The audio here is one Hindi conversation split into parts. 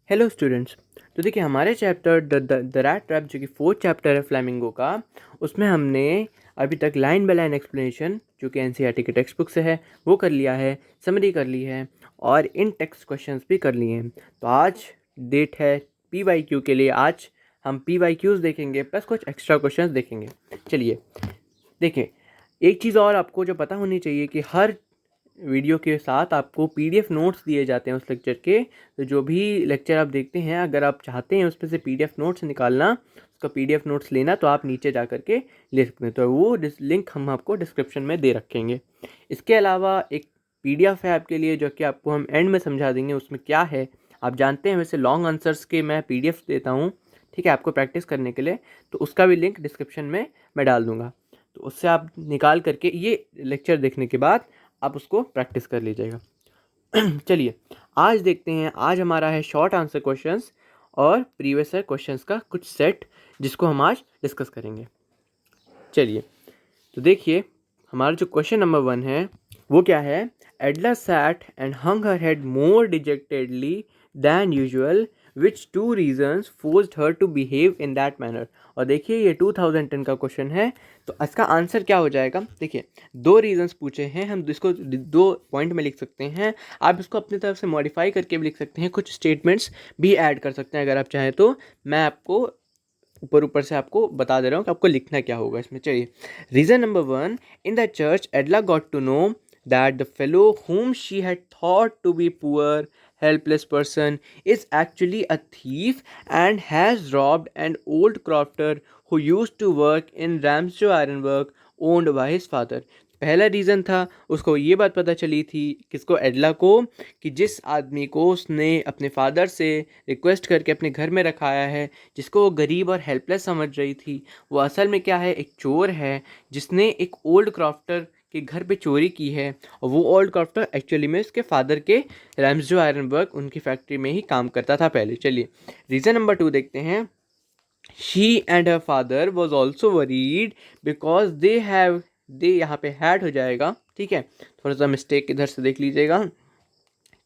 Hello students. तो देखिए हमारे चैप्टर द रैट ट्रैप जो कि 4th चैप्टर है फ्लैमिंगो का, उसमें हमने अभी तक लाइन बाय लाइन एक्सप्लेनेशन जो कि एनसीईआरटी की टेक्स्ट बुक से है वो कर लिया है, समरी कर ली है और इन टेक्स्ट क्वेश्चंस भी कर लिए हैं। तो आज डेट है पीवाईक्यू के लिए। आज हम पीवाईक्यूज देखेंगे प्लस कुछ एक्स्ट्रा क्वेश्चंस देखेंगे। चलिए देखिए, एक चीज़ और आपको जो पता होनी चाहिए कि हर वीडियो के साथ आपको पीडीएफ नोट्स दिए जाते हैं उस लेक्चर के। तो जो भी लेक्चर आप देखते हैं, अगर आप चाहते हैं उसमें से पीडीएफ नोट्स निकालना, उसका पीडीएफ नोट्स लेना, तो आप नीचे जा कर के ले सकते हैं। तो वो लिंक हम आपको डिस्क्रिप्शन में दे रखेंगे। इसके अलावा एक पीडीएफ है आपके लिए जो कि आपको हम एंड में समझा देंगे उसमें क्या है। आप जानते हैं वैसे लॉन्ग आंसर्स के मैं पीडीएफ देता हूँ, ठीक है, आपको प्रैक्टिस करने के लिए। तो उसका भी लिंक डिस्क्रिप्शन में मैं डाल दूँगा। तो उससे आप निकाल करके ये लेक्चर देखने के बाद आप उसको प्रैक्टिस कर लीजिएगा। चलिए आज देखते हैं। आज हमारा है शॉर्ट आंसर क्वेश्चंस और प्रीवियस ईयर क्वेश्चंस का कुछ सेट जिसको हम आज डिस्कस करेंगे। चलिए तो देखिए, हमारा जो क्वेश्चन नंबर 1 है वो क्या है। Adela sat and hung her head more dejectedly than usual, which two reasons forced her to behave in that manner. और देखिए ये 2010 का क्वेश्चन है, तो इसका आंसर क्या हो जाएगा। देखिए दो रीजंस पूछे हैं, हम इसको दो पॉइंट में लिख सकते हैं। आप इसको अपनी तरफ से मॉडिफाई करके भी लिख सकते हैं, कुछ स्टेटमेंट्स भी ऐड कर सकते हैं अगर आप चाहें तो। मैं आपको ऊपर से आपको बता दे रहा हूँ कि आपको लिखना क्या होगा इसमें। चलिए, reason number 1, in the church एडला got to know that the fellow whom she had thought to be poor helpless person is actually a thief and has robbed an old crofter who used to work in Ramsjo Ironwork owned by his father। पहला रीज़न था, उसको ये बात पता चली थी, किसको, एडला को, कि जिस आदमी को उसने अपने फादर से रिक्वेस्ट करके अपने घर में रखाया है, जिसको वो गरीब और हेल्पलेस समझ रही थी, वो असल में क्या है, एक चोर है जिसने एक ओल्ड क्राफ्टर के घर पे चोरी की है। और वो ओल्ड क्राफ्टर एक्चुअली में उसके फादर के रैम्सजो आयरनवर्क उनकी फैक्ट्री में ही काम करता था पहले। चलिए रीज़न नंबर 2 देखते हैं। She and her father was also worried because they यहाँ पे हैड हो जाएगा, ठीक है, थोड़ा सा मिस्टेक इधर से देख लीजिएगा।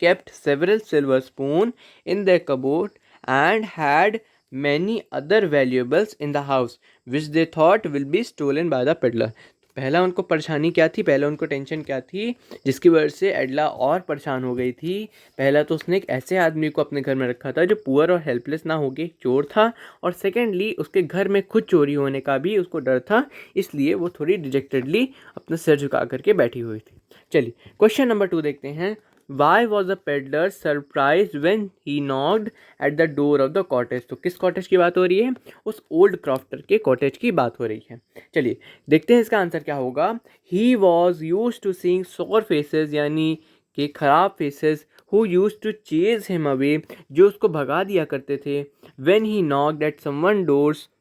kept several silver spoon in their cupboard and had many other valuables in the house which they thought will be stolen by the peddler। पहला उनको परेशानी क्या थी, पहला उनको टेंशन क्या थी जिसकी वजह से एडला और परेशान हो गई थी। पहला तो उसने एक ऐसे आदमी को अपने घर में रखा था जो पुअर और हेल्पलेस ना होके चोर था, और सेकेंडली उसके घर में खुद चोरी होने का भी उसको डर था, इसलिए वो थोड़ी डिजेक्टेडली अपना सिर झुका करके बैठी हुई थी। चलिए क्वेश्चन नंबर 2 देखते हैं। Why was the peddler surprised when he knocked at the door of the cottage? तो किस कॉटेज की बात हो रही है, उस ओल्ड क्रॉफ्टर के कॉटेज की बात हो रही है। चलिए देखते हैं इसका आंसर क्या होगा। He was used to seeing sore faces, यानी कि खराब faces, who used to chase him away, जो उसको भगा दिया करते थे, when he knocked at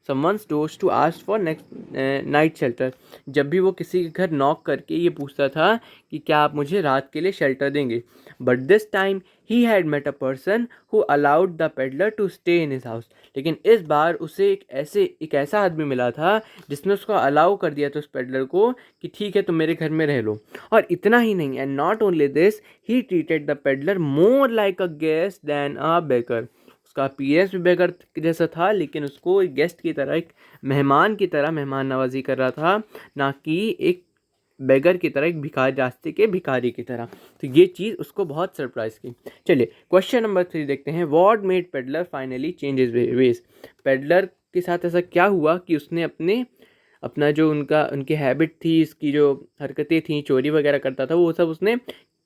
someone's doors to ask for night shelter, जब भी वो किसी के घर नॉक करके ये पूछता था कि क्या आप मुझे रात के लिए शेल्टर देंगे। But this time he had met a person who allowed the peddler to stay in his house. लेकिन इस बार उसे एक ऐसा आदमी मिला था जिसने उसको अलाउ कर दिया था उस पेडलर को कि ठीक है तुम मेरे घर में रह लो। और इतना ही नहीं, and not only this, he treated the peddler more like a guest then a baker. उसका अपीयरेंस भी बेगर जैसा था, लेकिन उसको एक गेस्ट की तरह, एक मेहमान की तरह मेहमान नवाजी कर रहा था, ना कि एक बेगर की तरह, एक भिखारी, रास्ते के भिखारी की तरह। तो ये चीज़ उसको बहुत सरप्राइज की। चलिए क्वेश्चन नंबर 3 देखते हैं। What made peddler finally change his veg. Peddler के साथ ऐसा क्या हुआ कि उसने अपना जो उनकी हैबिट थी, इसकी जो हरकतें थी, चोरी वगैरह करता था, वो सब उसने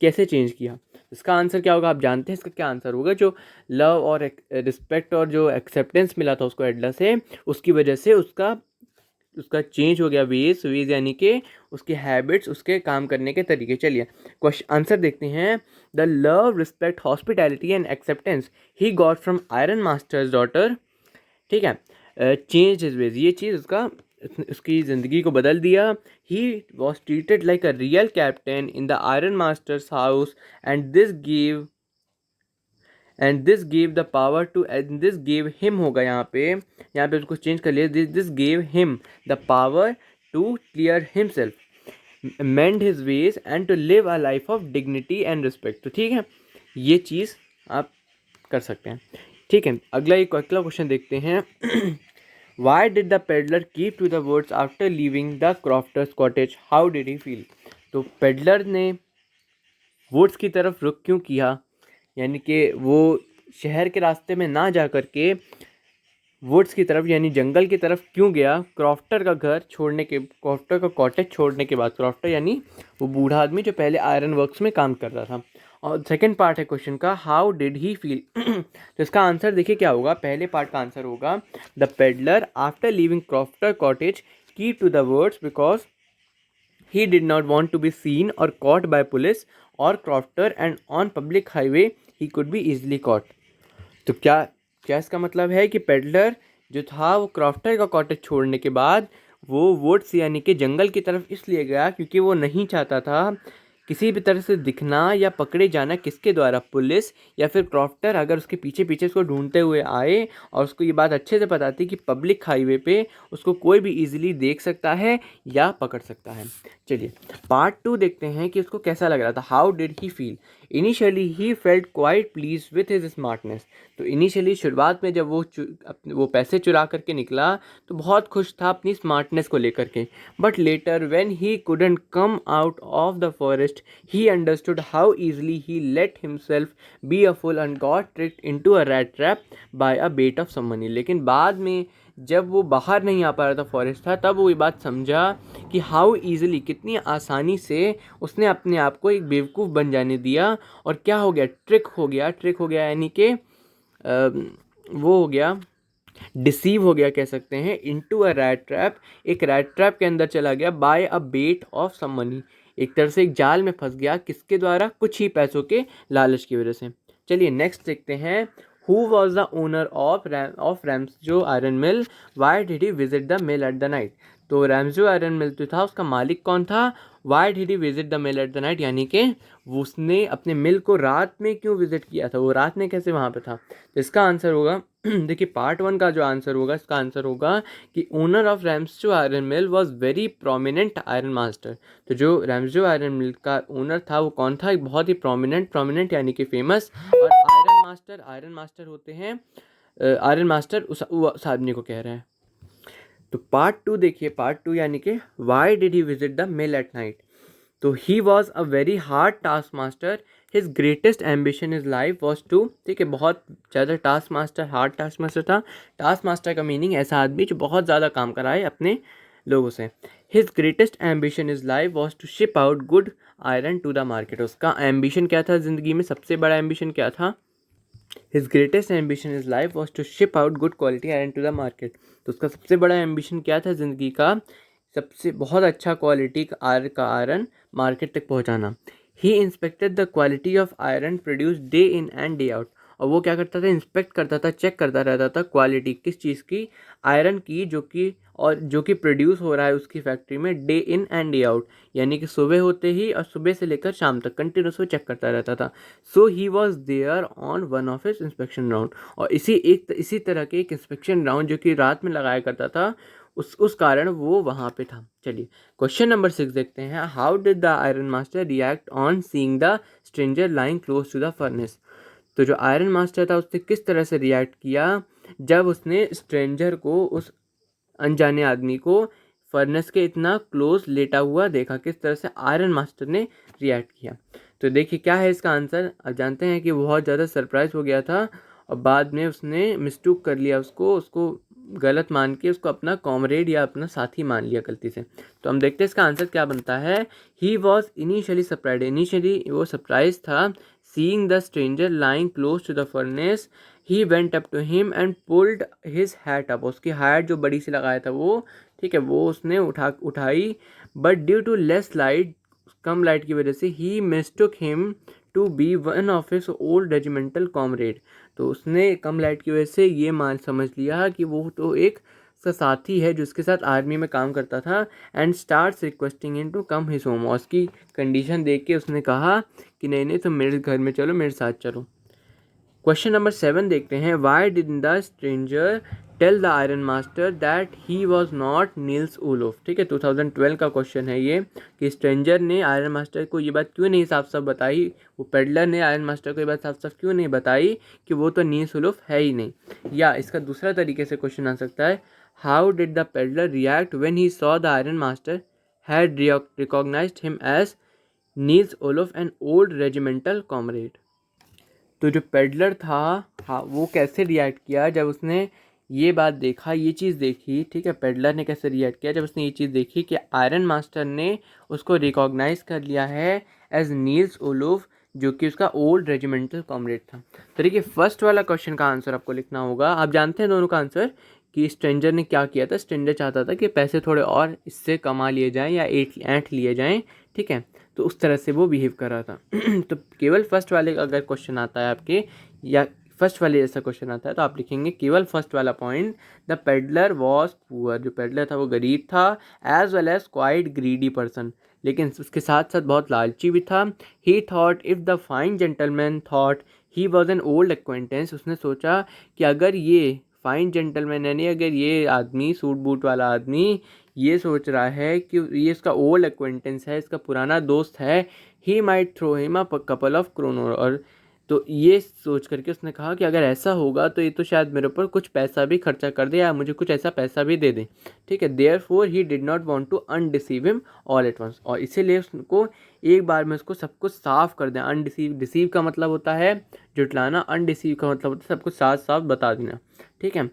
कैसे चेंज किया। इसका आंसर क्या होगा, आप जानते हैं इसका क्या आंसर होगा। जो लव और रिस्पेक्ट और जो एक्सेप्टेंस मिला था उसको एडलर से, उसकी वजह से उसका चेंज हो गया वेज यानी कि उसके हैबिट्स, उसके काम करने के तरीके। चलिए क्वेश्चन आंसर देखते हैं। The love, respect, hospitality and acceptance he got from iron masters daughter, ठीक है, चेंज हिज वेज, ये चीज़ उसकी ज़िंदगी को बदल दिया। He was treated like a real captain in the iron master's house and this give the power to, and this give him होगा यहाँ पे उसको चेंज कर लिया। This give him the power to clear himself, mend his ways and to live a life of dignity and respect. तो ठीक है, ये चीज़ आप कर सकते हैं। ठीक है, अगला क्वेश्चन देखते हैं। Why did the peddler keep to the words after leaving the crofter's cottage, how did he feel. तो पेडलर ने वुड्स की तरफ रुख क्यों किया, यानी कि वो शहर के रास्ते में ना जा कर के वुड्स की तरफ यानी जंगल की तरफ क्यों गया क्रॉफ्टर का घर छोड़ने के, क्रॉफ्टर का कॉटेज छोड़ने के बाद। क्रॉफ्टर यानी वो बूढ़ा आदमी जो पहले आयरन वर्क्स में काम करता था। और सेकंड पार्ट है क्वेश्चन का, हाउ डिड ही फील। तो इसका आंसर देखिए क्या होगा, पहले पार्ट का आंसर होगा the peddler after leaving crofter cottage keep to the words because he did not want to be seen or caught by police or crofter and on public highway he could be easily caught। तो क्या क्या इसका मतलब है कि पेडलर जो था वो क्रॉफ्टर का कॉटेज छोड़ने के बाद वो वुड्स यानी कि जंगल की तरफ इसलिए गया क्योंकि वो नहीं चाहता था किसी भी तरह से दिखना या पकड़े जाना, किसके द्वारा, पुलिस या फिर क्रॉफ्टर अगर उसके पीछे पीछे उसको ढूंढते हुए आए और उसको ये बात अच्छे से पता थी कि पब्लिक हाईवे पे उसको कोई भी इजीली देख सकता है या पकड़ सकता है। चलिए पार्ट 2 देखते हैं कि उसको कैसा लग रहा था, how did he feel. Initially he felt quite please with his smartness. तो इनिशियली शुरुआत में जब वो पैसे चुरा करके निकला तो बहुत खुश था अपनी स्मार्टनेस को लेकर के, but later when he couldn't come out of the forest he understood how easily he let himself be a fool and got tricked into a rat trap by a bait of some money. लेकिन बाद में जब वो बाहर नहीं आ पा रहा था फॉरेस्ट था, तब वो ये बात समझा कि हाउ ईजिली, कितनी आसानी से उसने अपने आप को एक बेवकूफ़ बन जाने दिया और क्या हो गया, ट्रिक हो गया यानी कि वो हो गया, डिसीव हो गया कह सकते हैं, इनटू अ रैट ट्रैप, एक रैट ट्रैप के अंदर चला गया, by a bait of some money, एक तरह से एक जाल में फंस गया, किसके द्वारा, कुछ ही पैसों के लालच की वजह से। चलिए नेक्स्ट देखते हैं, who was the owner of Ramsjo iron mill, why did he visit the mill at the night. तो रैम्सजो आयरन मिल जो था उसका मालिक कौन था, Y did he visit the mill at the night, यानी कि उसने अपने मिल को रात में क्यों विजिट किया था, वो रात में कैसे वहाँ पे था। तो इसका आंसर होगा देखिए पार्ट 1 का जो आंसर होगा, इसका आंसर होगा कि owner of Ramsjo iron mill was very prominent iron master. तो जो रैम्सजो आयरन मिल का ओनर था वो कौन था, एक बहुत ही प्रोमिनेंट यानी कि फेमस, और आयरन मास्टर होते हैं, आयरन मास्टर उस आदमी को कह रहे हैं। तो पार्ट 2 देखिए, पार्ट 2 यानी कि why did he visit the mill at night. तो he was a very hard task master, his greatest ambition is life was to, ठीक है, बहुत ज़्यादा task master, hard task master था। टास्क मास्टर का मीनिंग ऐसा आदमी जो बहुत ज़्यादा काम कराए अपने लोगों से। His greatest ambition is life was to ship out good iron to the market. उसका एम्बिशन क्या था ज़िंदगी में, सबसे बड़ा एम्बिशन क्या था, his greatest ambition is life was to ship out good quality iron to the market. तो उसका सबसे बड़ा एम्बिशन क्या था ज़िंदगी का, सबसे बहुत अच्छा क्वालिटी का आयरन मार्केट तक पहुंचाना। He inspected the quality of iron produce day in and day out. और वो क्या करता था, इंस्पेक्ट करता था, चेक करता रहता था क्वालिटी किस चीज़ की, आयरन की, जो कि प्रोड्यूस हो रहा है उसकी फैक्ट्री में day in and day out, यानी कि सुबह होते ही और सुबह से लेकर शाम तक कंटिन्यूस वो चेक करता रहता था। So he was there on one of his inspection round. और इसी तरह के एक इंस्पेक्शन राउंड जो कि रात में लगाया करता था, उस कारण वो वहाँ पे था। चलिए क्वेश्चन नंबर 6 देखते हैं, how did the iron master react on seeing the stranger lying close to the furnace. तो जो आयरन मास्टर था उसने किस तरह से रिएक्ट किया जब उसने स्ट्रेंजर को, उस अनजाने आदमी को फर्नेस के इतना क्लोज लेटा हुआ देखा, किस तरह से आयरन मास्टर ने रिएक्ट किया। तो देखिए क्या है इसका आंसर, अब जानते हैं कि बहुत ज़्यादा सरप्राइज हो गया था और बाद में उसने मिस्टेक कर लिया, उसको गलत मान के उसको अपना कॉमरेड या अपना साथी मान लिया गलती से। तो हम देखते हैं इसका आंसर क्या बनता है, he was initially surprise, initially वो सरप्राइज था, seeing the stranger lying close to the furnace, he went up to him and pulled his hat up. उसकी हैट जो बड़ी सी लगाया था वो, ठीक है, वो उसने उठाई, but due to less light, कम लाइट की वजह से, he mistook him to be one of his old regimental comrade. तो उसने कम लाइट की वजह से ये मान समझ लिया कि वो तो एक सा साथी है जो उसके साथ आर्मी में काम करता था, and starts requesting him to come his home. और उसकी कंडीशन देख के उसने कहा कि नहीं तुम मेरे घर में चलो, मेरे साथ चलो। क्वेश्चन नंबर 7 देखते हैं, why did the stranger tell the iron master that he was not Nils Olof. ठीक है, 2012 का क्वेश्चन है ये कि स्ट्रेंजर ने आयरन मास्टर को ये बात क्यों नहीं साफ साफ बताई, वो पेडलर ने आयरन मास्टर को ये बात साफ साफ क्यों नहीं बताई कि वो तो नील्स ओलोफ है ही नहीं। या इसका दूसरा तरीके से क्वेश्चन आ सकता है, how did the peddler react when he saw the iron master had recognised him as Nils Olof an old regimental comrade. तो जो पेडलर था, हाँ, वो कैसे रिएक्ट किया जब उसने ये बात देखा, ये चीज़ देखी। ठीक है, पेडलर ने कैसे रिएक्ट किया जब उसने ये चीज़ देखी कि आयरन मास्टर ने उसको रिकॉग्नाइज कर लिया है एज नील्स ओलोफ, जो कि उसका ओल्ड रेजिमेंटल कॉमरेड था। तो देखिए, फर्स्ट वाला क्वेश्चन का आंसर आपको लिखना होगा। आप जानते हैं दोनों का आंसर कि स्ट्रेंजर ने क्या किया था। स्ट्रेंजर चाहता था कि पैसे थोड़े और इससे कमा लिए जाएँ या ऐंठ लिए जाएँ। ठीक है, तो उस तरह से वो बिहेव कर रहा था। तो केवल फर्स्ट वाले का अगर क्वेश्चन आता है आपके, या फर्स्ट वाले जैसा क्वेश्चन आता है, तो आप लिखेंगे केवल फर्स्ट वाला point, the peddler was poor. जो पेडलर था वो गरीब था, as well as quite greedy person, लेकिन उसके साथ साथ बहुत लालची भी था। He thought if the fine gentleman thought he was an old acquaintance. उसने सोचा कि अगर ये फाइन जेंटलमैन, यानी अगर ये आदमी, सूट बूट वाला आदमी, ये सोच रहा है कि ये इसका ओल्ड एक्वेंटेंस है, इसका पुराना दोस्त है, he might throw him a couple of kronor. और तो ये सोच करके उसने कहा कि अगर ऐसा होगा तो ये तो शायद मेरे ऊपर कुछ पैसा भी खर्चा कर दे या मुझे कुछ ऐसा पैसा भी दे दे। ठीक है, therefore he did not want to undeceive him all at once. और इसीलिए उसको एक बार में उसको सब कुछ साफ कर दें। अनडिसीव, डिसीव का मतलब होता है जुटलाना, अनडिसीव का मतलब होता है सब कुछ साफ साफ बता देना। ठीक है,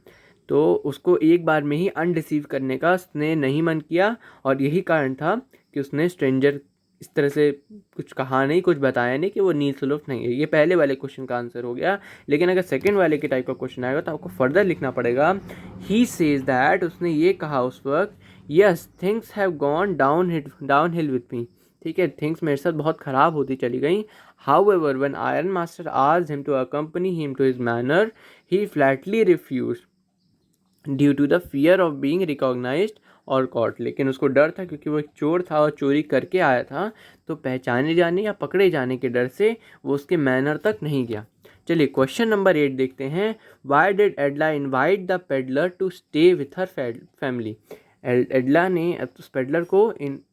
तो उसको एक बार में ही अनडिसीव करने का उसने नहीं मन किया, और यही कारण था कि उसने स्ट्रेंजर इस तरह से कुछ कहा नहीं, कुछ बताया नहीं कि वो नील्स ओलोफ नहीं है। ये पहले वाले क्वेश्चन का आंसर हो गया। लेकिन अगर सेकंड वाले के टाइप का क्वेश्चन आएगा तो आपको फर्दर लिखना पड़ेगा, ही सेज दैट, उसने ये कहा उस वक्त, yes things have gone down hill with me. ठीक है, थिंग्स मेरे साथ बहुत ख़राब होती चली गई। However when iron master asked him to accompany him to his manor, he flatly refused due to the fear of being recognised और कॉट। लेकिन उसको डर था क्योंकि वो एक चोर था और चोरी करके आया था, तो पहचाने जाने या पकड़े जाने के डर से वो उसके मैनर तक नहीं गया। चलिए क्वेश्चन नंबर 8 देखते हैं। Why did Edla invite the peddler to stay with her family. Edla ने उस पेडलर को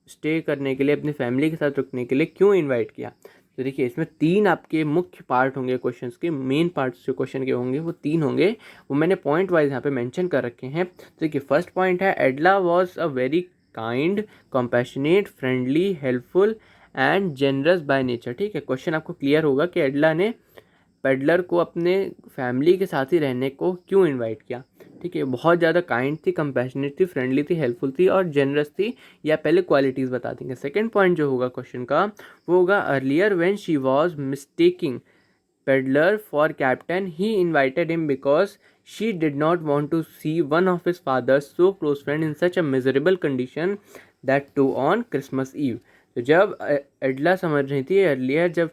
स्टे करने के लिए, अपनी फैमिली के साथ रुकने के लिए क्यों इन्वाइट किया। तो देखिए, इसमें 3 आपके मुख्य पार्ट होंगे क्वेश्चंस के। मेन पार्ट्स जो क्वेश्चन के होंगे वो 3 होंगे, वो मैंने पॉइंट वाइज यहाँ पे मेंशन कर रखे हैं। तो देखिए, फर्स्ट पॉइंट है, Edla was a very kind, compassionate, friendly, helpful and generous by nature. ठीक है, क्वेश्चन आपको क्लियर होगा कि एडला ने पेडलर को अपने फैमिली के साथ ही रहने को क्यों इनवाइट किया। ठीक है, बहुत ज़्यादा काइंड थी, कंपैशनेट थी, फ्रेंडली थी, हेल्पफुल थी और जेनरस थी। या पहले क्वालिटीज़ बता देंगे। सेकंड पॉइंट जो होगा क्वेश्चन का वो होगा, earlier when she was mistaking peddler for captain he invited him because she did not want to see one of his father's so close friend in such a miserable condition that too on Christmas eve. तो जब एडला समझ रही थी, अर्लियर जब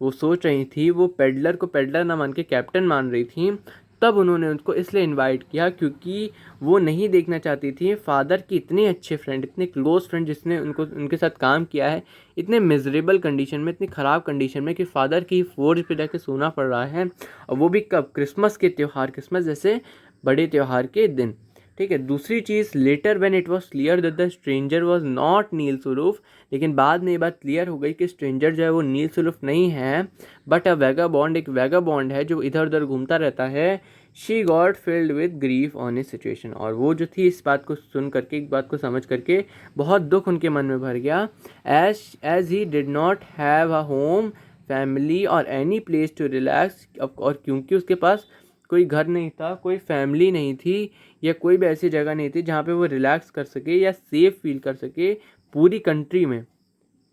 वो सोच रही थी, वो पेडलर को पेडलर ना मान के कैप्टन मान रही थी, तब उन्होंने उसको इसलिए इनवाइट किया क्योंकि वो नहीं देखना चाहती थी फादर की इतने अच्छे फ्रेंड, इतने क्लोज फ्रेंड जिसने उनके साथ काम किया है, इतने मिजरेबल कंडीशन में, इतनी ख़राब कंडीशन में कि फादर की फोर्ज पे जाके सोना पड़ रहा है, और वो भी कब, क्रिसमस के त्यौहार, क्रिसमस जैसे बड़े त्यौहार के दिन। ठीक है, दूसरी चीज़, later when it was clear that the stranger was not Nils Olof. लेकिन बाद में ये बात क्लियर हो गई कि स्ट्रेंजर जो है वो नील्स ओलोफ नहीं है, बट अ वैगाबॉन्ड, एक वैगाबॉन्ड है जो इधर उधर घूमता रहता है। She got filled with grief on his situation. और वो जो थी, इस बात को सुन करके, एक बात को समझ करके बहुत दुख उनके मन में भर गया। As he did not have a home, family और एनी प्लेस टू रिलैक्स। और क्योंकि उसके पास कोई घर नहीं था, कोई फैमिली नहीं थी, या कोई भी ऐसी जगह नहीं थी जहाँ पे वो रिलैक्स कर सके या सेफ फील कर सके पूरी कंट्री में।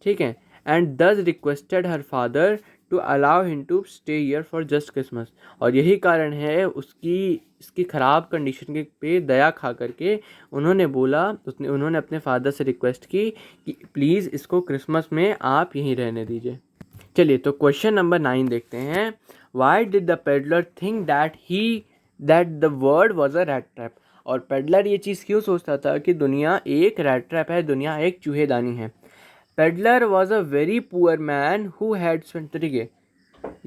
ठीक है, and this requested her father to allow him to stay here for just Christmas. और यही कारण है इसकी ख़राब कंडीशन के पे दया खा करके उन्होंने अपने फादर से रिक्वेस्ट की कि प्लीज़ इसको क्रिसमस में आप यहीं रहने दीजिए। चलिए, तो क्वेश्चन नंबर 9 देखते हैं। Why did the peddler think that the world was a rat trap. और पेडलर ये चीज़ क्यों सोचता था कि दुनिया एक रैट ट्रैप है, दुनिया एक चूहेदानी है। Peddler was a very poor man who had spent, तरीके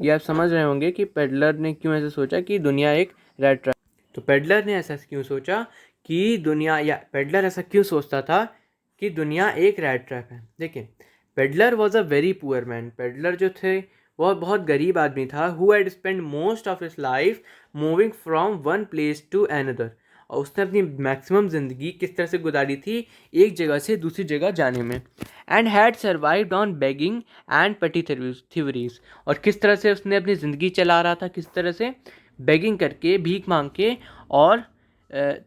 ये आप समझ रहे होंगे कि पेडलर ने क्यों ऐसे सोचा कि दुनिया एक रैट ट्रैप। तो पेडलर ने ऐसा क्यों सोचा कि दुनिया, या पेडलर ऐसा क्यों सोचता था कि दुनिया एक रैट ट्रैप है? देखिए, peddler was a very poor man. Peddler जो थे वह बहुत गरीब आदमी था। Who had spend most of his life moving from one place to another. और उसने अपनी मैक्सिमम ज़िंदगी किस तरह से गुजारी थी? एक जगह से दूसरी जगह जाने में। And had survived on begging and पेटी थ्योरीज। और किस तरह से उसने अपनी ज़िंदगी चला रहा था? किस तरह से? बेगिंग करके, भीख मांग के, और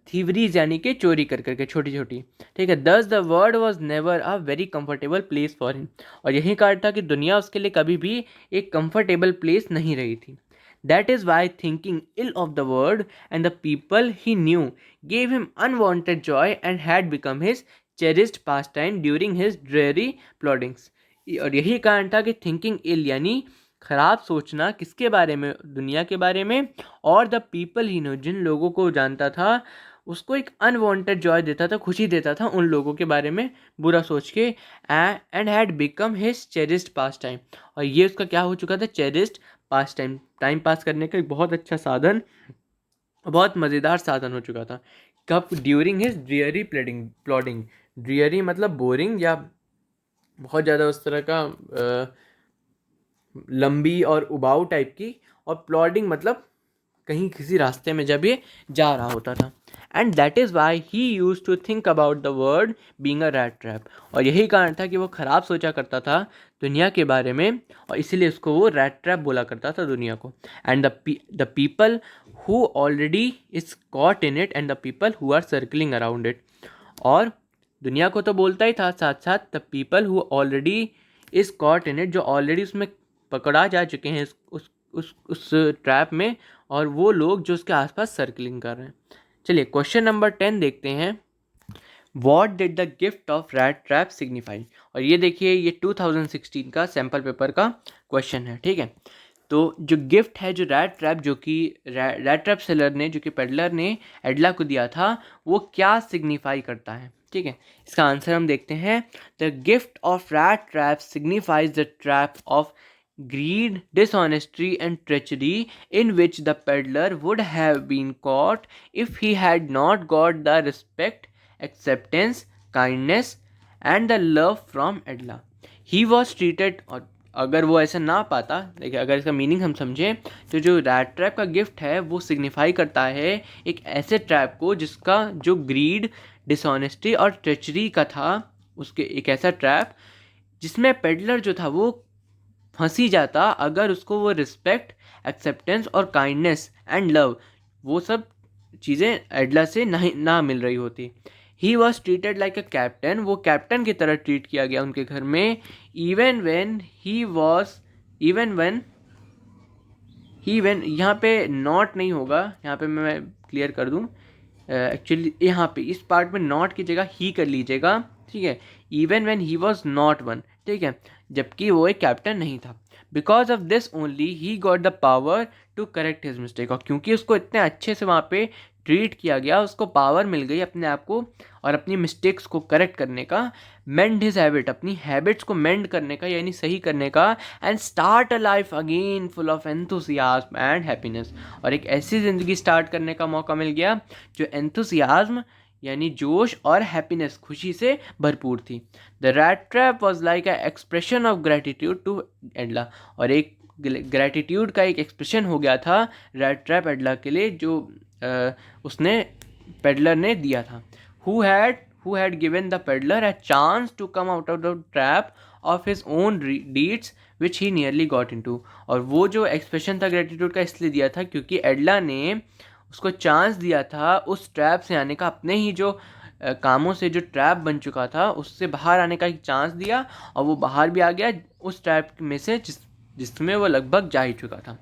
थीवरीज यानी कि चोरी कर करके, छोटी छोटी। ठीक है। दस the world was never a very comfortable place for him. और यही कारण था कि दुनिया उसके लिए कभी भी एक कंफर्टेबल प्लेस नहीं रही थी। That is why thinking ill of the world and the people he knew gave him unwanted joy and had become his cherished pastime during his dreary ploddings. और यही कारण था कि थिंकिंग इल यानी खराब सोचना, किसके बारे में? दुनिया के बारे में। और द पीपल ही नो, जिन लोगों को जानता था, उसको एक अनवांटेड जॉय देता था, खुशी देता था उन लोगों के बारे में बुरा सोच के। And had become his cherished pass time. और ये उसका क्या हो चुका था? चेरिस्ड पास टाइम, टाइम पास करने का एक बहुत अच्छा साधन, बहुत मज़ेदार साधन हो चुका था। कब? During his dreary plodding. Dreary मतलब बोरिंग, या बहुत ज़्यादा उस तरह का लंबी और उबाऊ टाइप की। और प्लॉडिंग मतलब कहीं किसी रास्ते में जब ये जा रहा होता था। And that is why he use to think about the world being a rat trap. और यही कारण था कि वो ख़राब सोचा करता था दुनिया के बारे में, और इसीलिए उसको वो रैट ट्रैप बोला करता था दुनिया को। And the people who already is caught in it and the people who are circling around it. और दुनिया को तो बोलता ही था, साथ साथ the people who already is caught in it, जो ऑलरेडी उसमें पकड़ा जा चुके हैं उस ट्रैप में, और वो लोग जो उसके आसपास सर्कलिंग कर रहे हैं। चलिए क्वेश्चन नंबर 10 देखते हैं। What did the gift of rat trap signify? और ये देखिए, ये 2016 का सैम्पल पेपर का क्वेश्चन है। ठीक है। तो जो गिफ्ट है, जो रैट ट्रैप, जो कि रैट ट्रैप सेलर ने, जो कि पेडलर ने एडला को दिया था, वो क्या सिग्निफाई करता है? ठीक है। इसका आंसर हम देखते हैं। The gift of rat trap signifies the trap of greed, dishonesty and treachery in which the peddler would have been caught if he had not got the respect, acceptance, kindness and the love from Adla. He was treated, और अगर वो ऐसा ना पाता, देखिए अगर इसका मीनिंग हम समझें तो जो रैट ट्रैप का गिफ्ट है वो सिग्निफाई करता है एक ऐसे ट्रैप को जिसका जो ग्रीड, डिसऑनेस्टी और ट्रेचरी का था, उसके एक ऐसा ट्रैप जिसमें पेडलर जो था वो फंसी जाता अगर उसको वो रिस्पेक्ट, एक्सेप्टेंस और काइंडनेस एंड लव, वो सब चीज़ें एडला से नहीं ना मिल रही होती। ही was treated like a captain, वो कैप्टन की तरह ट्रीट किया गया उनके घर में। Even when he was, even when he when, यहाँ पे नॉट नहीं होगा, यहाँ पे मैं क्लियर कर दूँ। एक्चुअली यहाँ पे इस पार्ट में नॉट की जगह ही कर लीजिएगा। ठीक है। Even when he was not one. ठीक है। जबकि वो एक कैप्टन नहीं था। Because of this only he got the power to correct his mistake. और क्योंकि उसको इतने अच्छे से वहाँ पे ट्रीट किया गया, उसको पावर मिल गई अपने आप को और अपनी मिस्टेक्स को करेक्ट करने का। मेंड हिज हैबिट, अपनी हैबिट्स को मेंड करने का यानी सही करने का। And start a life again full of enthusiasm and happiness. और एक ऐसी ज़िंदगी स्टार्ट करने का मौका मिल गया जो एंथुसियाज्म यानी जोश और हैप्पीनेस, खुशी से भरपूर थी। The rat trap was like a expression of gratitude to Edla. और एक ग्रेटिट्यूड का एक एक्सप्रेशन हो गया था रैट ट्रैप एडला के लिए, जो उसने पेडलर ने दिया था। Who had given the peddler a chance to come out of the trap of his own deeds which he nearly got into. और वो जो एक्सप्रेशन था ग्रेटिट्यूड का इसलिए दिया था क्योंकि एडला ने उसको चांस दिया था उस ट्रैप से आने का, अपने ही जो कामों से जो ट्रैप बन चुका था उससे बाहर आने का एक चांस दिया, और वो बाहर भी आ गया उस ट्रैप में से जिसमें वो लगभग जा ही चुका था।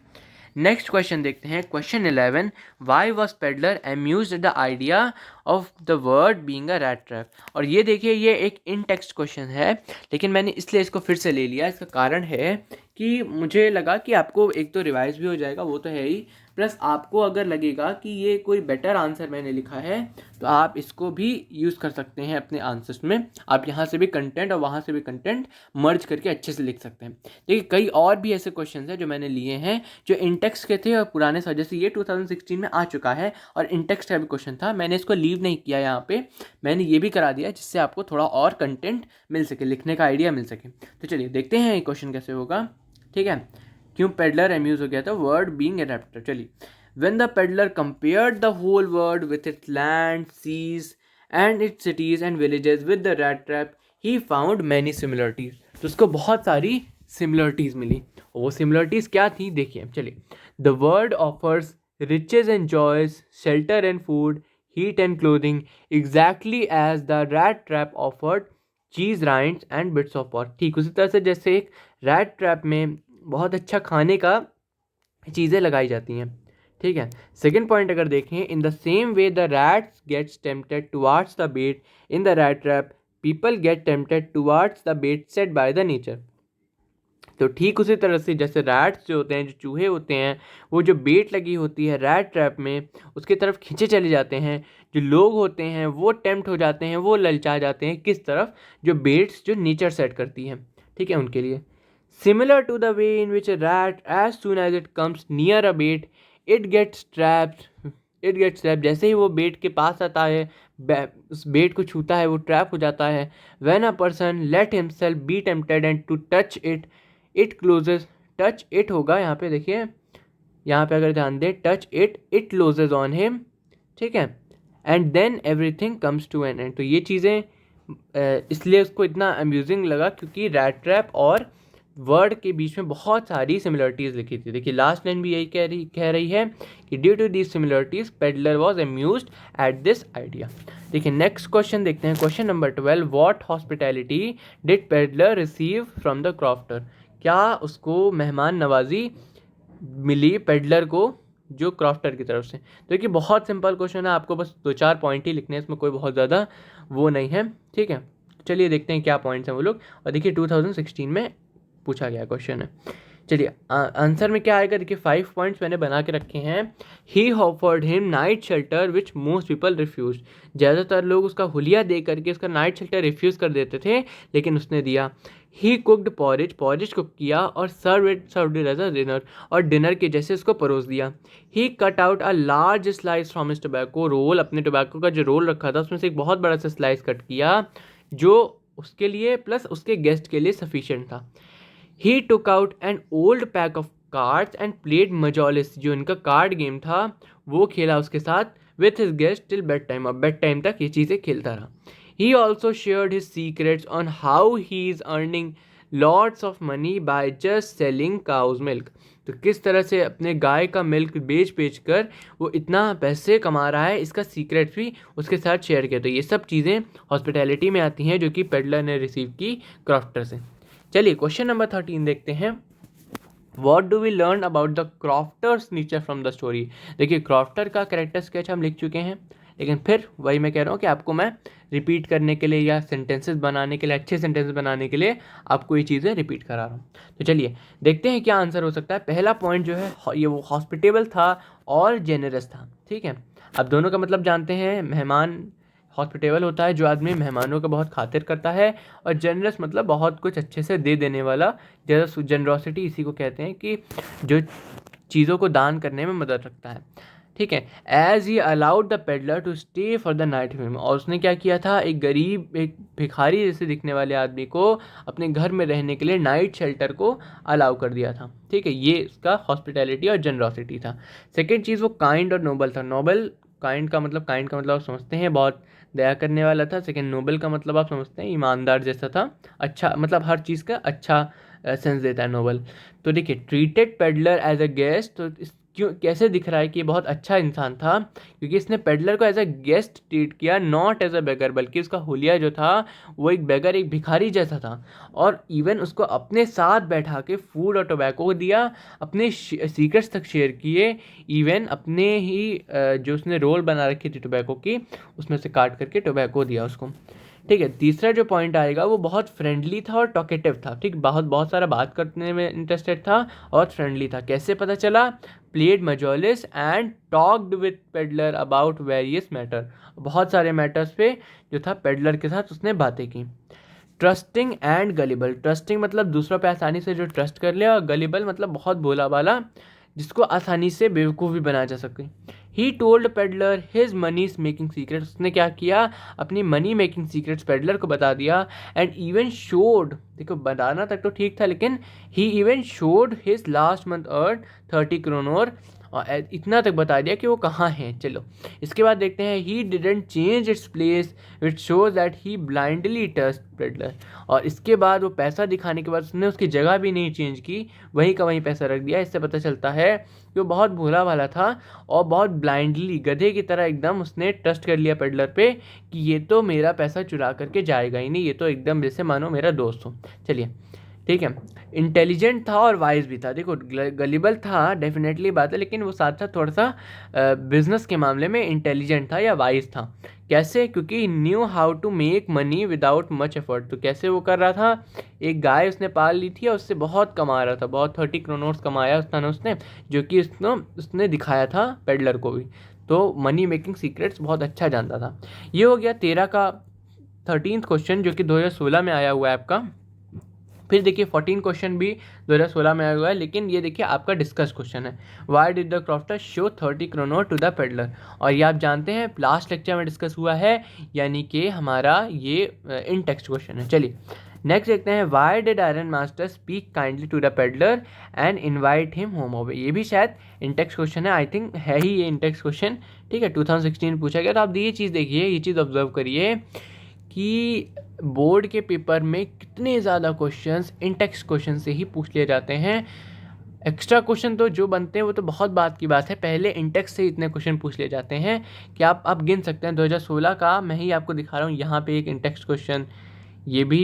नेक्स्ट क्वेश्चन देखते हैं। Question 11, why was peddler amused at the idea of the word being a rat trap. और ये देखिए, ये एक इन टेक्स्ट क्वेश्चन है, लेकिन मैंने इसलिए इसको फिर से ले लिया। इसका कारण है कि मुझे लगा कि आपको एक तो रिवाइज भी हो जाएगा, वो तो है ही, प्लस आपको अगर लगेगा कि ये कोई बेटर आंसर मैंने लिखा है तो आप इसको भी यूज़ कर सकते हैं अपने आंसर्स में। आप यहाँ से भी कंटेंट और वहाँ से भी कंटेंट मर्ज करके अच्छे से लिख सकते हैं। देखिए कई और भी ऐसे क्वेश्चन हैं जो मैंने लिए हैं जो इंटेक्स्ट के थे और पुराने साल, जैसे ये 2016 में आ चुका है और इंटेक्स्ट का भी क्वेश्चन था, मैंने इसको लीव नहीं किया यहाँ पे, मैंने ये भी करा दिया जिससे आपको थोड़ा और कंटेंट मिल सके, लिखने का आइडिया मिल सके। तो चलिए देखते हैं ये क्वेश्चन कैसे होगा। ठीक है, क्यों पेडलर अम्यूज हो गया था, वर्ड बीइंग एडेप्टर। चलिए, when the peddler compared the whole world with its land, seas and its cities and villages with the rat trap, he found many similarities। तो उसको बहुत सारी similarities मिली। वो similarities क्या थी देखिए, चलिए। The world offers riches and joys, shelter and food, heat and clothing, exactly as the rat trap offered cheese rinds and bits of pork। ठीक उसी तरह से जैसे एक rat trap में बहुत अच्छा खाने का चीज़ें लगाई जाती हैं। ठीक है, सेकेंड पॉइंट अगर देखें, in the same way the rats gets tempted towards the bait in the rat trap, people get tempted towards the bait set by the nature. तो ठीक उसी तरह से जैसे रैट्स जो होते हैं, जो चूहे होते हैं, वो जो बेट लगी होती है रैट ट्रैप में उसकी तरफ खींचे चले जाते हैं। जो लोग होते हैं वो टेम्प्ट हो जाते हैं, वो ललचा जाते हैं किस तरफ, जो बेट्स जो नेचर सेट करती हैं, ठीक है, उनके लिए। Similar to the way in which a rat as soon as it comes near a bait it gets trapped। जैसे ही वो बेट के पास आता है, उस बेट को छूता है, वो ट्रैप हो जाता है। when a person let himself be tempted and to touch it it closes। Touch it होगा यहाँ पे, देखिए यहाँ पे अगर ध्यान दें, touch it it closes on him, ठीक है, and then everything comes to an end. तो ये चीज़ें इसलिए उसको इतना अम्यूजिंग लगा क्योंकि रैट ट्रैप और वर्ड के बीच में बहुत सारी सिमिलरिटीज़ लिखी थी। देखिए लास्ट लाइन भी यही कह रही है कि due to these similarities peddler was amused at this idea. देखिए नेक्स्ट क्वेश्चन देखते हैं, question number 12, what hospitality did peddler receive from the crofter. क्या उसको मेहमान नवाजी मिली पेडलर को जो क्रॉफ्टर की तरफ से। तो देखिए बहुत सिंपल क्वेश्चन है, आपको बस 2-4 पॉइंट ही लिखने हैं, इसमें कोई बहुत ज़्यादा वो नहीं है। ठीक है, चलिए देखते हैं क्या पॉइंट्स हैं वो लोग। और देखिए 2016 में पूछा गया क्वेश्चन है। चलिए आंसर में क्या आएगा, देखिए 5 पॉइंट्स मैंने बना के रखे हैं। He offered him night shelter which most people refuse. ज़्यादातर लोग उसका हुलिया दे करके उसका नाइट शेल्टर रिफ्यूज़ कर देते थे, लेकिन उसने दिया। ही कुकड पॉरेज कुक किया और सर्व एज अ डिनर, और डिनर के जैसे उसको परोस दिया। He cut out a large slice from his tobacco roll. अपने टोबैको का जो रोल रखा था उसमें से एक बहुत बड़ा सा स्लाइस कट किया जो उसके लिए प्लस उसके गेस्ट के लिए सफिशिएंट था। He took out an old pack of cards and played Mjolis. जो इनका कार्ड गेम था वो खेला उसके साथ with his guest till bedtime. अब बेड टाइम तक ये चीज़ें खेलता रहा। He also shared his secrets on how he is earning lots of money by just selling cow's milk। तो किस तरह से अपने गाय का मिल्क बेच कर वो इतना पैसे कमा रहा है, इसका सीक्रेट भी उसके साथ शेयर किया। तो ये सब चीज़ें हॉस्पिटैलिटी में आती हैं जो कि पेडलर ने रिसीव की क्रॉफ्टर से। चलिए क्वेश्चन नंबर 13 देखते हैं। What do we learn about the crofter's nature from the story. देखिए क्रॉफ्टर का कैरेक्टर स्केच हम लिख चुके हैं, लेकिन फिर वही मैं कह रहा हूँ कि आपको मैं रिपीट करने के लिए या सेंटेंसेस बनाने के लिए, अच्छे सेंटेंसेस बनाने के लिए आपको ये चीज़ें रिपीट करा रहा हूँ। तो चलिए देखते हैं क्या आंसर हो सकता है। पहला पॉइंट जो है ये वो हॉस्पिटेबल था और जेनरस था। ठीक है, अब दोनों का मतलब जानते हैं। मेहमान हॉस्पिटेबल होता है जो आदमी मेहमानों का बहुत खातिर करता है, और जनरस मतलब बहुत कुछ अच्छे से दे देने वाला। जनरॉसिटी इसी को कहते हैं कि जो चीज़ों को दान करने में मदद रखता है। ठीक है, as he allowed the peddler to stay for the night with him. और उसने क्या किया था, एक गरीब, एक भिखारी जैसे दिखने वाले आदमी को अपने घर में रहने के लिए नाइट शेल्टर को अलाउ कर दिया था। ठीक है, ये उसका हॉस्पिटैलिटी और जनरॉसिटी था। सेकेंड चीज़ वो काइंड और नोबल था। नोबल काइंड का मतलब आप समझते हैं बहुत दया करने वाला था। सेकेंड नोबल का मतलब आप समझते हैं ईमानदार जैसा था। अच्छा मतलब हर चीज़ का अच्छा सेंस देता है नोबल। तो देखिए treated peddler as a guest, तो क्यों कैसे दिख रहा है कि ये बहुत अच्छा इंसान था, क्योंकि इसने पेडलर को एज अ गेस्ट ट्रीट किया, नॉट एज अ बेगर। बल्कि उसका हुलिया जो था वो एक बेगर, एक भिखारी जैसा था। और इवन उसको अपने साथ बैठा के फूड और टोबैको दिया, अपने सीक्रेट्स तक शेयर किए। इवन अपने ही जो उसने रोल बना रखी थी टोबैको की, उसमें से काट करके टोबैको दिया उसको। ठीक है, तीसरा जो पॉइंट आएगा वो बहुत फ्रेंडली था और टॉकेटिव था। ठीक, बहुत सारा बात करने में इंटरेस्टेड था और फ्रेंडली था। कैसे पता चला, played Mjolis and talked with peddler about various matter. बहुत सारे मैटर्स पे जो था पेडलर के साथ उसने बातें की। Trusting and gullible. ट्रस्टिंग मतलब दूसरों पे आसानी से जो ट्रस्ट कर ले, और गलिबल मतलब बहुत भोला भाला जिसको आसानी से बेवकूफ़ भी बनाया जा सके। He told peddler his money making secrets. उसने क्या किया, अपनी मनी मेकिंग सीक्रेट्स पेडलर को बता दिया। एंड इवन शोड, देखो बताना तक तो ठीक था, लेकिन he even showed his last month earn 30 crore, और इतना तक बता दिया कि वो कहाँ हैं। चलो इसके बाद देखते हैं, he didn't change its place which shows that he blindly trust peddler. और इसके बाद वो पैसा दिखाने के बाद उसने उसकी जगह भी नहीं चेंज की, वहीं का वहीं पैसा रख दिया। इससे पता चलता है कि वो बहुत भोला भाला था और बहुत ब्लाइंडली गधे की तरह एकदम उसने ट्रस्ट कर लिया पेडलर पे कि ये तो मेरा पैसा चुरा करके जाएगा ही नहीं, ये तो एकदम जैसे मानो मेरा दोस्त हो। चलिए ठीक है। इंटेलिजेंट था और वाइज भी था। देखो गलिबल था डेफिनेटली बात है, लेकिन वो साथ साथ थोड़ा सा बिजनेस के मामले में इंटेलिजेंट था या वाइज था। कैसे, क्योंकि knew how to make money without much effort. तो कैसे वो कर रहा था, एक गाय उसने पाल ली थी और उससे बहुत कमा रहा था, बहुत 30 करोड़ कमाया उसने, जो कि उसने दिखाया था पेडलर को भी। तो मनी मेकिंग सीक्रेट्स बहुत अच्छा जानता था। ये हो गया 13 का 13th क्वेश्चन, जो कि 2016 में आया हुआ है आपका। फिर देखिए 14 क्वेश्चन भी 2016 में आया हुआ है, लेकिन ये देखिए आपका डिस्कस क्वेश्चन है। Why did the crofter show 30 crore to the peddler. और ये आप जानते हैं लास्ट लेक्चर में डिस्कस हुआ है, यानी कि हमारा ये इन टेक्स्ट क्वेश्चन है। चलिए नेक्स्ट देखते हैं, why did iron master speak kindly to the peddler and invite him home. ये भी शायद इन टेक्स्ट क्वेश्चन है, आई थिंक है ही ये इन टेक्स्ट क्वेश्चन। ठीक है, 2016 पूछा गया। तो आप ये चीज़ देखिए, ये चीज़ ऑब्जर्व करिए कि बोर्ड के पेपर में कितने ज़्यादा क्वेश्चंस इन टेक्स्ट क्वेश्चन से ही पूछ लिए जाते हैं। एक्स्ट्रा क्वेश्चन तो जो बनते हैं वो तो बहुत बात की बात है, पहले इन टेक्स्ट से इतने क्वेश्चन पूछ लिए जाते हैं कि आप गिन सकते हैं। 2016 का मैं ही आपको दिखा रहा हूँ, यहाँ पे एक इन टेक्स्ट क्वेश्चन, ये भी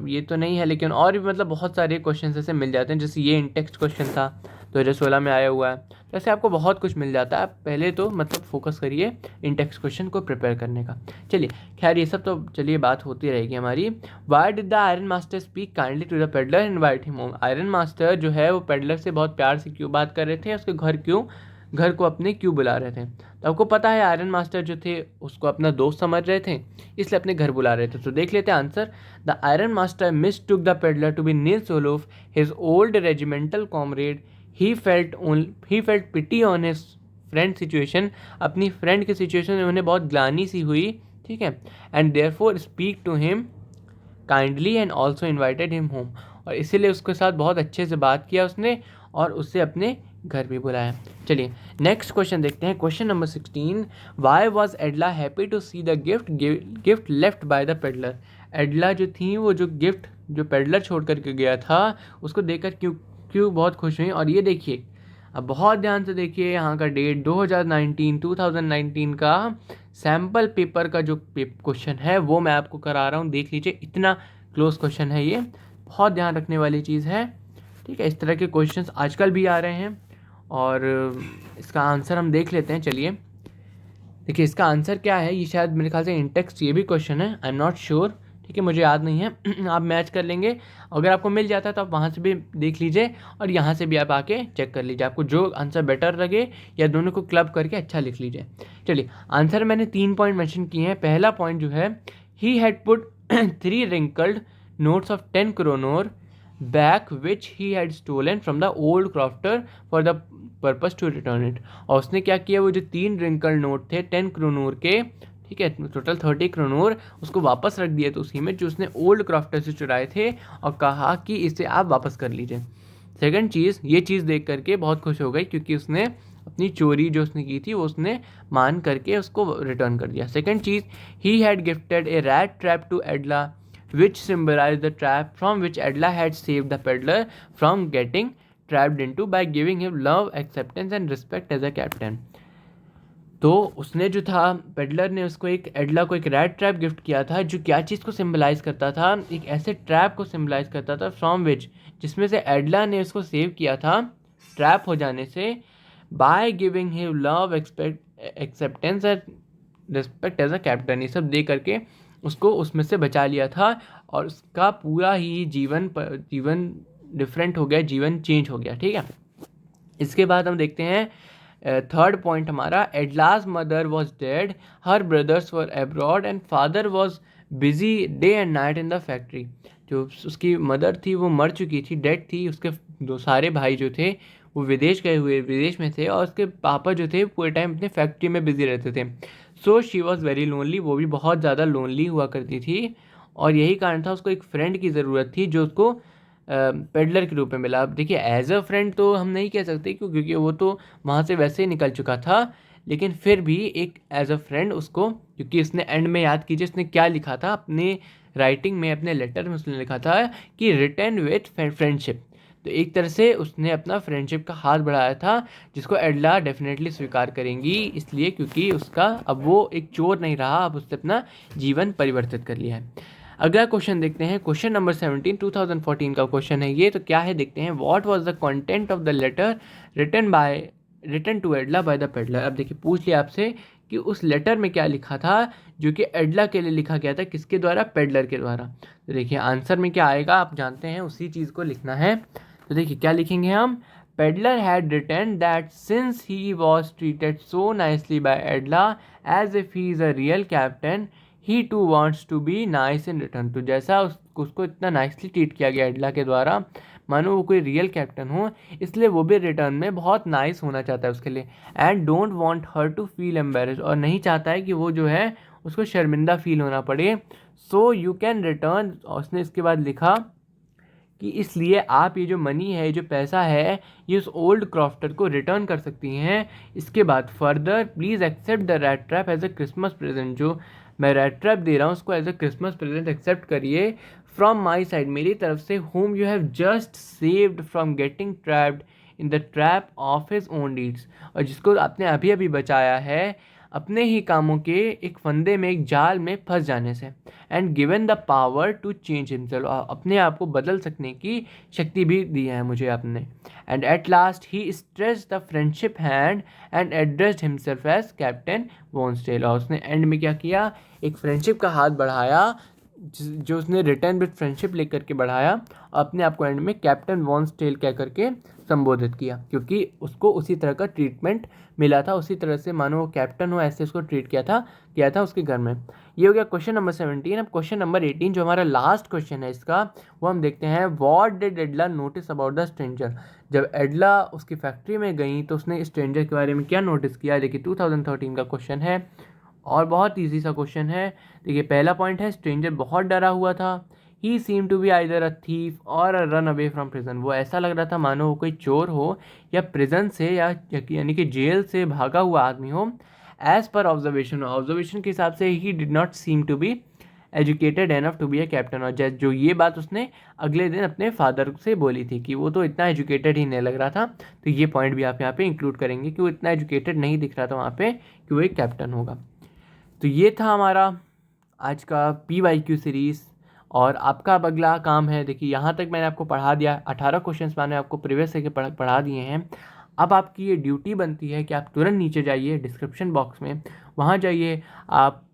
ये तो नहीं है, लेकिन और भी मतलब बहुत सारे क्वेश्चन ऐसे मिल जाते हैं। जैसे ये इन टेक्स्ट क्वेश्चन था 2016 में आया हुआ है, तो ऐसे आपको बहुत कुछ मिल जाता है। आप पहले तो मतलब फोकस करिए इन टेक्स्ट क्वेश्चन को प्रिपेयर करने का। चलिए खैर ये सब तो चलिए बात होती रहेगी हमारी। Why did the iron master speak kindly to the peddler invite him home. Iron master जो है वो पेडलर से बहुत प्यार से क्यों बात कर रहे थे, उसके घर को अपने क्यों बुला रहे थे। तो आपको पता है आयरन मास्टर जो थे उसको अपना दोस्त समझ रहे थे, इसलिए अपने घर बुला रहे थे। तो देख लेते हैं answer. The iron master mistook the peddler to be Nils Olof, his old regimental comrade. He felt pity on his friend situation. अपनी फ्रेंड की सिचुएशन में उन्हें बहुत ग्लानी सी हुई, ठीक है। And therefore speak to him kindly and also invited him home. और इसीलिए उसके साथ बहुत अच्छे से बात किया उसने और उससे अपने घर भी बुलाया। चलिए नेक्स्ट क्वेश्चन देखते हैं, question number 16। Why was Edla happy to see the gift left by the peddler. Edla जो थी वो जो गिफ्ट जो पेडलर छोड़ करके गया था उसको देखकर क्यों बहुत खुश हुई। और ये देखिए, अब बहुत ध्यान से देखिए, यहाँ का डेट 2019 का सैम्पल पेपर का जो क्वेश्चन है वो मैं आपको करा रहा हूँ, देख लीजिए। इतना क्लोज क्वेश्चन है ये, बहुत ध्यान रखने वाली चीज़ है, ठीक है। इस तरह के क्वेश्चंस आजकल भी आ रहे हैं और इसका आंसर हम देख लेते हैं। चलिए देखिए इसका आंसर क्या है, ये शायद मेरे ख्याल से इन टेक्स्ट ये भी क्वेश्चन है, आई एम नॉट श्योर, ठीक है, मुझे याद नहीं है। आप मैच कर लेंगे, अगर आपको मिल जाता है तो आप वहाँ से भी देख लीजिए और यहाँ से भी आप आके चेक कर लीजिए, आपको जो आंसर बेटर लगे या दोनों को क्लब करके अच्छा लिख लीजिए। चलिए आंसर मैंने 3 पॉइंट मेंशन किए हैं। पहला पॉइंट जो है, he had put 3 wrinkled notes of 10 crore back which he had stolen from the old crofter for the purpose to return it. और उसने क्या किया, वो जो 3 रिंकल नोट थे 10 करोड़ के, ठीक है, टोटल 30 करोड़ उसको वापस रख दिए तो उसी में जो उसने ओल्ड क्रॉफ्टर से चुराए थे, और कहा कि इसे आप वापस कर लीजिए। सेकंड चीज़, ये चीज़ देख करके बहुत खुश हो गई क्योंकि उसने अपनी चोरी जो उसने की थी वो उसने मान करके उसको रिटर्न कर दिया। सेकंड चीज़, he had gifted a rat trap to Edla which symbolized the trap from which Adla had saved the peddler from getting trapped into by giving him love, acceptance and respect as a captain। तो उसने जो था पेडलर ने उसको एडला को एक रैट ट्रैप गिफ्ट किया था, जो क्या चीज़ को सिंबलाइज करता था, एक ऐसे ट्रैप को सिंबलाइज करता था फ्रॉम विच, जिसमें से एडला ने उसको सेव किया था ट्रैप हो जाने से, by giving him love, acceptance and respect as a captain. ये सब दे करके उसको उसमें से बचा लिया था और उसका पूरा ही जीवन डिफरेंट हो गया, जीवन चेंज हो गया, ठीक है। इसके बाद हम देखते हैं थर्ड पॉइंट हमारा, Edla's mother was dead, her brothers were abroad and father was busy day and night in the factory. जो उसकी मदर थी वो मर चुकी थी, डेड थी, उसके दो सारे भाई जो थे वो विदेश में थे, और उसके पापा जो थे पूरे टाइम अपने फैक्ट्री में बिजी रहते थे। So she was very lonely, वो भी बहुत ज़्यादा लोनली हुआ करती थी, और यही कारण था उसको एक फ्रेंड की ज़रूरत थी जो उसको पेडलर के रूप में मिला। अब देखिए एज अ फ्रेंड तो हम नहीं कह सकते क्योंकि वो तो वहाँ से वैसे ही निकल चुका था, लेकिन फिर भी एक एज अ फ्रेंड उसको, क्योंकि इसने एंड में याद कीजिए इसने क्या लिखा था अपने राइटिंग में, अपने लेटर में उसने लिखा था कि रिटर्न विथ फ्रेंडशिप। तो एक तरह से उसने अपना फ्रेंडशिप का हाथ बढ़ाया था, जिसको एडला डेफिनेटली स्वीकार करेंगी, इसलिए क्योंकि उसका अब वो एक चोर नहीं रहा, अब उसने अपना जीवन परिवर्तित कर लिया है। अगला क्वेश्चन देखते हैं, क्वेश्चन नंबर 17 2014 का क्वेश्चन है ये, तो क्या है देखते हैं। What was the content of the letter written to Edla by the peddler. अब देखिए पूछ लिया आपसे कि उस लेटर में क्या लिखा था जो कि एडला के लिए लिखा गया था, किसके द्वारा, पेडलर के द्वारा। तो देखिए आंसर में क्या आएगा आप जानते हैं, उसी चीज़ को लिखना है। तो देखिए क्या लिखेंगे हम, peddler had written that since he was treated so nicely by Edla as if he is a real captain, he too wants to be nice in return. तो जैसा उसको इतना नाइसली ट्रीट किया गया एडला के द्वारा, मानो वो कोई रियल कैप्टन हो, इसलिए वो भी रिटर्न में बहुत नाइस होना चाहता है उसके लिए। And don't want her to feel embarrassed, और नहीं चाहता है कि वो जो है उसको शर्मिंदा फील होना पड़े। सो यू कैन रिटर्न, उसने इसके बाद लिखा कि इसलिए आप ये जो मनी है, जो पैसा है, ये उस ओल्ड क्रॉफ्टर को रिटर्न कर सकती हैं। इसके बाद further please accept the rat trap as a Christmas present. जो मैं रैट ट्रैप दे रहा हूँ उसको as a Christmas present accept करिए फ्रॉम माई साइड, मेरी तरफ से, whom you have just saved from getting trapped in the trap of his own deeds। और जिसको आपने अभी अभी बचाया है अपने ही कामों के एक फंदे में, एक जाल में फंस जाने से। And given the power to change himself, अपने आप को बदल सकने की शक्ति भी दी है मुझे आपने। And at last he stretch the friendship hand and addressed himself as captain von Stahle. और उसने एंड में क्या किया, एक फ्रेंडशिप का हाथ बढ़ाया, जो उसने रिटर्न विद फ्रेंडशिप लेकर के बढ़ाया, अपने आप को एंड में कैप्टन वॉन्सटेल कह करके संबोधित किया, क्योंकि उसको उसी तरह का ट्रीटमेंट मिला था, उसी तरह से मानो वो कैप्टन हो ऐसे उसको ट्रीट किया था उसके घर में। ये हो गया क्वेश्चन नंबर 17। अब क्वेश्चन नंबर 18 जो हमारा लास्ट क्वेश्चन है इसका, वो हम देखते हैं। What did एडला notice about the stranger. जब एडला उसकी फैक्ट्री में गई तो उसने स्ट्रेंजर के बारे में क्या नोटिस किया, देखिए 2013 का क्वेश्चन है और बहुत ईजी सा क्वेश्चन है। देखिए पहला पॉइंट है, स्ट्रेंजर बहुत डरा हुआ था। He seem to be either a thief or a runaway from prison. वो ऐसा लग रहा था मानो वो कोई चोर हो या प्रिजन से या यानी कि जेल से भागा हुआ आदमी हो। एज पर ऑब्जर्वेशन के हिसाब से he did not seem to be educated enough to be a captain. और जो ये बात उसने अगले दिन अपने फादर से बोली थी कि वो तो इतना एजुकेटेड ही नहीं लग रहा था, तो ये पॉइंट भी आप यहाँ पे इंक्लूड करेंगे कि वो इतना एजुकेटेड नहीं दिख रहा था वहाँ पे कि वो एक कैप्टन होगा। तो ये था हमारा आज का PYQ सीरीज़। और आपका अब अगला काम है, देखिए यहाँ तक मैंने आपको पढ़ा दिया, 18 क्वेश्चंस मैंने आपको प्रीवियस से पढ़ा दिए हैं। अब आपकी ये ड्यूटी बनती है कि आप तुरंत नीचे जाइए डिस्क्रिप्शन बॉक्स में, वहाँ जाइए आप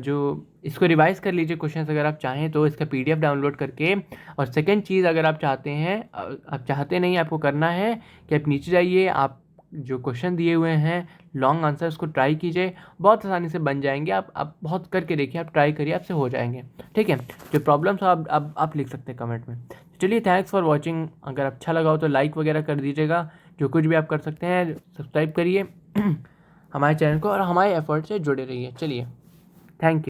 जो इसको रिवाइज़ कर लीजिए क्वेश्चंस अगर आप चाहें तो, इसका PDF डाउनलोड करके। और सेकंड चीज़, अगर आप चाहते हैं, आप चाहते नहीं, आपको करना है कि आप नीचे जाइए, आप जो क्वेश्चन दिए हुए हैं लॉन्ग आंसर उसको ट्राई कीजिए, बहुत आसानी से बन जाएंगे। आप बहुत करके देखिए, आप ट्राई करिए, आपसे हो जाएंगे। ठीक है, जो प्रॉब्लम्स हो आप लिख सकते हैं कमेंट में। चलिए थैंक्स फॉर वॉचिंग। अगर अच्छा लगा हो तो लाइक वगैरह कर दीजिएगा, जो कुछ भी आप कर सकते हैं, सब्सक्राइब करिए हमारे चैनल को और हमारे एफर्ट से जुड़े रहिए। चलिए, थैंक यू।